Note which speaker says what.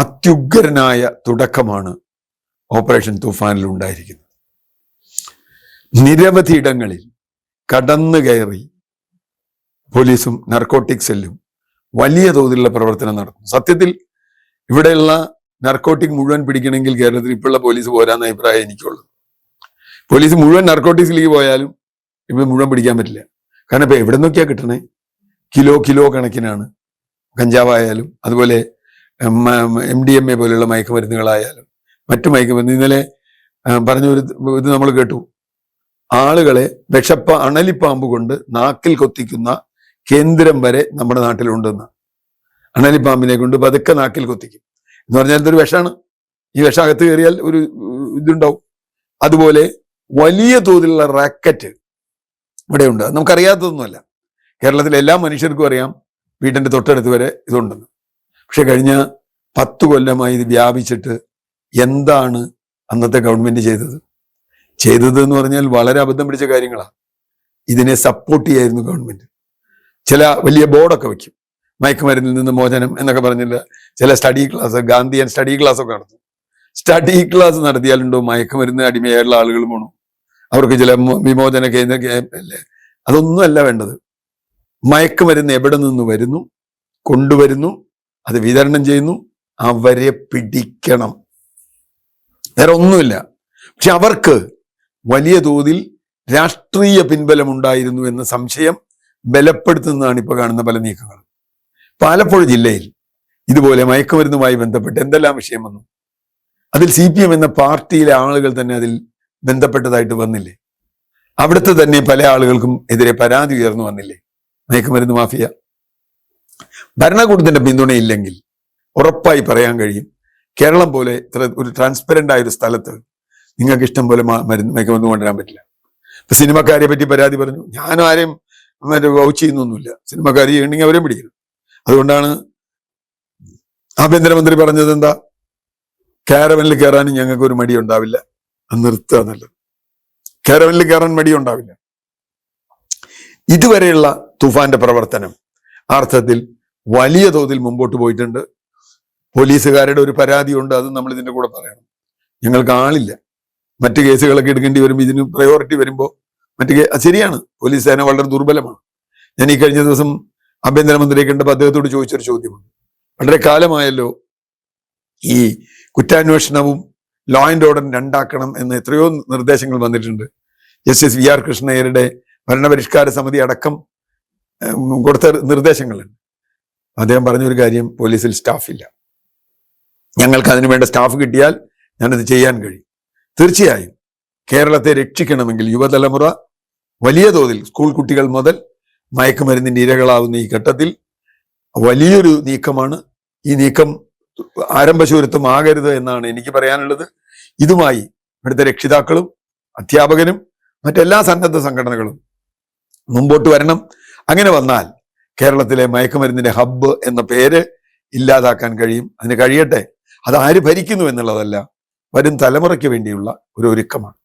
Speaker 1: അത്യുഗ്രനായ തുടക്കമാണ് ഓപ്പറേഷൻ തൂഫാനിൽ ഉണ്ടായിരിക്കുന്നത്. നിരവധി ഇടങ്ങളിൽ കടന്നു കയറി പോലീസും നാർക്കോട്ടിക് സെല്ലും വലിയ തോതിലുള്ള പ്രവർത്തനം നടത്തുന്നു. സത്യത്തിൽ ഇവിടെയുള്ള നാർക്കോട്ടിക് മുഴുവൻ പിടിക്കണമെങ്കിൽ കേരളത്തിൽ ഇപ്പോഴുള്ള പോലീസ് പോരാന്ന അഭിപ്രായം എനിക്കുള്ളത്. പോലീസ് മുഴുവൻ നാർക്കോട്ടിക്സിലേക്ക് പോയാലും ഇപ്പൊ മുഴുവൻ പിടിക്കാൻ പറ്റില്ല. കാരണം ഇപ്പൊ എവിടെ നോക്കിയാ കിട്ടണേ? കിലോ കണക്കിനാണ്. കഞ്ചാവായാലും അതുപോലെ MDMA പോലെയുള്ള മയക്കുമരുന്നുകളായാലും മറ്റു മയക്കുമരുന്ന്. ഇന്നലെ പറഞ്ഞൊരു ഇത് നമ്മൾ കേട്ടു, ആളുകളെ അണലിപ്പാമ്പ് കൊണ്ട് നാക്കിൽ കൊത്തിക്കുന്ന കേന്ദ്രം വരെ നമ്മുടെ നാട്ടിലുണ്ടെന്ന്. അണലിപ്പാമ്പിനെ കൊണ്ട് പതുക്കെ നാക്കിൽ കൊത്തിക്കും എന്ന് പറഞ്ഞാൽ ഇതൊരു വിഷമാണ്. ഈ വിഷം അകത്ത് കയറിയാൽ ഒരു ഇതുണ്ടാവും. അതുപോലെ വലിയ തോതിലുള്ള റാക്കറ്റ് ഇവിടെയുണ്ട്. നമുക്കറിയാത്തതൊന്നുമല്ല. കേരളത്തിലെ എല്ലാ മനുഷ്യർക്കും അറിയാം വീടിന്റെ തൊട്ടടുത്ത് വരെ ഇതുണ്ടെന്ന്. പക്ഷെ കഴിഞ്ഞ 10 കൊല്ലമായി ഇത് വ്യാപിച്ചിട്ട് എന്താണ് അന്നത്തെ ഗവൺമെന്റ് ചെയ്തത് എന്ന് പറഞ്ഞാൽ വളരെ അബദ്ധം പിടിച്ച കാര്യങ്ങളാണ്. ഇതിനെ സപ്പോർട്ട് ചെയ്യായിരുന്നു ഗവൺമെന്റ്. ചില വലിയ ബോർഡൊക്കെ വെക്കും, മയക്കുമരുന്നിൽ നിന്ന് മോചനം എന്നൊക്കെ പറഞ്ഞില്ല. ചില study class, Gandhian study class ഒക്കെ നടത്തും. സ്റ്റഡി ക്ലാസ് നടത്തിയാലുണ്ടോ മയക്കുമരുന്ന് അടിമയായുള്ള ആളുകൾ പോണു? അവർക്ക് ചില വിമോചന കേന്ദ്ര അല്ലേ? അതൊന്നും അല്ല വേണ്ടത്. മയക്കുമരുന്ന് എവിടെ നിന്ന് വരുന്നു, കൊണ്ടുവരുന്നു, അത് വിതരണം ചെയ്യുന്നു, അവരെ പിടിക്കണം. വേറെ ഒന്നുമില്ല. പക്ഷെ അവർക്ക് വലിയ തോതിൽ രാഷ്ട്രീയ പിൻബലം ഉണ്ടായിരുന്നു എന്ന സംശയം ബലപ്പെടുത്തുന്നതാണ് ഇപ്പൊ കാണുന്ന പല നീക്കങ്ങളും. ആലപ്പുഴ ജില്ലയിൽ ഇതുപോലെ മയക്കുമരുന്നുമായി ബന്ധപ്പെട്ട് എന്തെല്ലാം വിഷയം വന്നു. അതിൽ CPM എന്ന പാർട്ടിയിലെ ആളുകൾ തന്നെ അതിൽ ബന്ധപ്പെട്ടതായിട്ട് വന്നില്ലേ? അവിടുത്തെ തന്നെ പല ആളുകൾക്കും എതിരെ പരാതി ഉയർന്നു വന്നില്ലേ? മയക്കുമരുന്ന് മാഫിയ. ഭരണകൂടത്തിന്റെ പിന്തുണയില്ലെങ്കിൽ ഉറപ്പായി പറയാൻ കഴിയും, കേരളം പോലെ ഇത്ര ഒരു ട്രാൻസ്പെറന്റ് ആയ ഒരു സ്ഥലത്ത് നിങ്ങൾക്ക് ഇഷ്ടം പോലെ മയക്കുമരുന്ന് കൊണ്ടുവരാൻ പറ്റില്ല. ഇപ്പൊ സിനിമക്കാരെ പറ്റി പരാതി പറഞ്ഞു. ഞാനും ആരെയും വൗച്ച് ചെയ്യുന്നൊന്നുമില്ല. സിനിമക്കാർ ചെയ്യണമെങ്കിൽ അവരെയും പിടിക്കണം. അതുകൊണ്ടാണ് ആഭ്യന്തരമന്ത്രി പറഞ്ഞത് എന്താ, കാരവനിൽ കയറാനും ഞങ്ങൾക്ക് ഒരു മടി ഉണ്ടാവില്ല, നിർത്തുക എന്നുള്ളത്. കാരവനിൽ കയറാൻ മടി ഉണ്ടാവില്ല. ഇതുവരെയുള്ള തൂഫാന്റെ പ്രവർത്തനം അർത്ഥത്തിൽ വലിയ തോതിൽ മുമ്പോട്ട് പോയിട്ടുണ്ട്. പോലീസുകാരുടെ ഒരു പരാതിയുണ്ട്, അത് നമ്മൾ ഇതിന്റെ കൂടെ പറയണം. ഞങ്ങൾക്ക് ആളില്ല. മറ്റു കേസുകളൊക്കെ എടുക്കേണ്ടി വരുമ്പോൾ, ഇതിന് പ്രയോറിറ്റി വരുമ്പോൾ ശരിയാണ്, പോലീസ് സേന വളരെ ദുർബലമാണ്. ഞാൻ ഈ കഴിഞ്ഞ ദിവസം ആഭ്യന്തരമന്ത്രിയെ കണ്ടപ്പോൾ അദ്ദേഹത്തോട് ചോദിച്ചൊരു ചോദ്യമുണ്ട്. വളരെ കാലമായല്ലോ ഈ കുറ്റാന്വേഷണവും ലോ ആൻഡ് ഓർഡർ രണ്ടാക്കണം എന്ന് എത്രയോ നിർദ്ദേശങ്ങൾ വന്നിട്ടുണ്ട്. ജസ്റ്റിസ് VR കൃഷ്ണയ്യരുടെ ഭരണപരിഷ്കാര സമിതി അടക്കം കൊടുത്ത നിർദ്ദേശങ്ങളുണ്ട്. അദ്ദേഹം പറഞ്ഞൊരു കാര്യം, പോലീസിൽ സ്റ്റാഫില്ല. ഞങ്ങൾക്ക് അതിനു വേണ്ട സ്റ്റാഫ് കിട്ടിയാൽ ഞാനത് ചെയ്യാൻ കഴിയും. തീർച്ചയായും കേരളത്തെ രക്ഷിക്കണമെങ്കിൽ യുവതലമുറ വലിയ തോതിൽ, സ്കൂൾ കുട്ടികൾ മുതൽ മയക്കുമരുന്നിന്റെ ഇരകളാവുന്ന ഈ ഘട്ടത്തിൽ വലിയൊരു നീക്കമാണ്. ഈ നീക്കം ആരംഭശൂരത്വം ആകരുത് എന്നാണ് എനിക്ക് പറയാനുള്ളത്. ഇതുമായി ഇവിടുത്തെ രക്ഷിതാക്കളും അധ്യാപകരും മറ്റെല്ലാ സന്നദ്ധ സംഘടനകളും മുമ്പോട്ട് വരണം. അങ്ങനെ വന്നാൽ കേരളത്തിലെ മയക്കുമരുന്നിന്റെ ഹബ്ബ് എന്ന പേര് ഇല്ലാതാക്കാൻ കഴിയും. അതിന് കഴിയട്ടെ. അത് ആര് ഭരിക്കുന്നു എന്നുള്ളതല്ല, വരും തലമുറയ്ക്ക് വേണ്ടിയുള്ള ഒരു ഒരുക്കമാണ്.